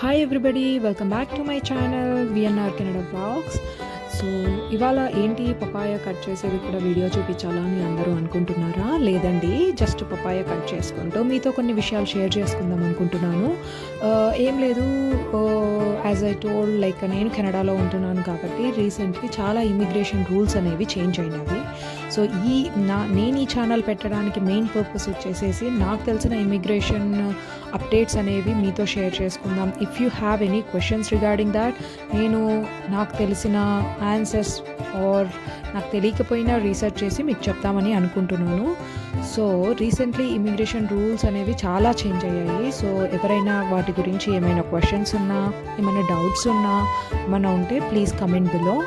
Hi everybody, welcome back to my channel VNR Canada blogs. So ఇవాళ ఏంటి papaya cut చేసేది కూడా video చూపించాలా అని అందరూ అనుకుంటున్నారా? లేదండి, జస్ట్ పపాయ కట్ చేసుకుంటూ మీతో కొన్ని విషయాలు షేర్ చేసుకుందాం అనుకుంటున్నాను. ఏం లేదు, యాజ్ ఐ టోల్డ్, లైక్ నేను కెనడాలో ఉంటున్నాను కాబట్టి రీసెంట్లీ చాలా ఇమిగ్రేషన్ రూల్స్ అనేవి చేంజ్ అయినవి. సో నేను ఈ ఛానల్ పెట్టడానికి మెయిన్ పర్పస్ వచ్చేసేసి నాకు తెలిసిన ఇమిగ్రేషన్ అప్డేట్స్ అనేవి మీతో షేర్ చేసుకుందాం. If you have any questions regarding that, నాకు తెలిసిన ఆన్సర్స్ ఆర్ నాకు తెలియకపోయినా రీసెర్చ్ చేసి మీకు చెప్తామని అనుకుంటున్నాను. సో రీసెంట్లీ ఇమిగ్రేషన్ రూల్స్ అనేవి చాలా చేంజ్ అయ్యాయి. సో ఎవరైనా వాటి గురించి ఏమైనా క్వశ్చన్స్ ఉన్నా, ఏమైనా డౌట్స్ ఉన్నా, ఏమైనా ఉంటే please comment below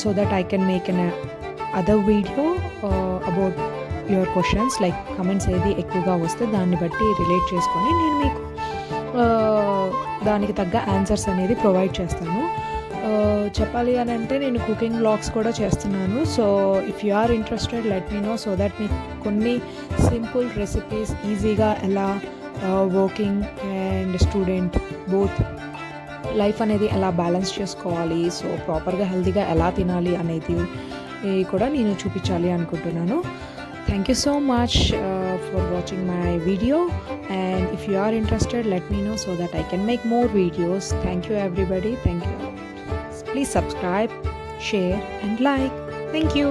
so that I can make an other video about your questions. Like comments ఏది ఎక్కువగా వస్తే దాన్ని బట్టి రిలేట్ చేసుకొని నేను మీకు దానికి తగ్గ ఆన్సర్స్ అనేది ప్రొవైడ్ చేస్తాను. చెప్పాలి అని అంటే నేను కుకింగ్ వ్లాగ్స్ కూడా చేస్తున్నాను. So if you are interested let me know so that మీకు కొన్ని సింపుల్ రెసిపీస్ ఈజీగా ఎలా working and student both life అనేది ఎలా బ్యాలెన్స్ చేసుకోవాలి, సో ప్రాపర్గా హెల్తీగా ఎలా తినాలి అనేది కూడా నేను చూపించాలి అనుకుంటున్నాను. Thank you so much for watching my video, and if you are interested let me know so that I can make more videos. Thank you everybody. Thank you. Please subscribe, share and like. Thank you.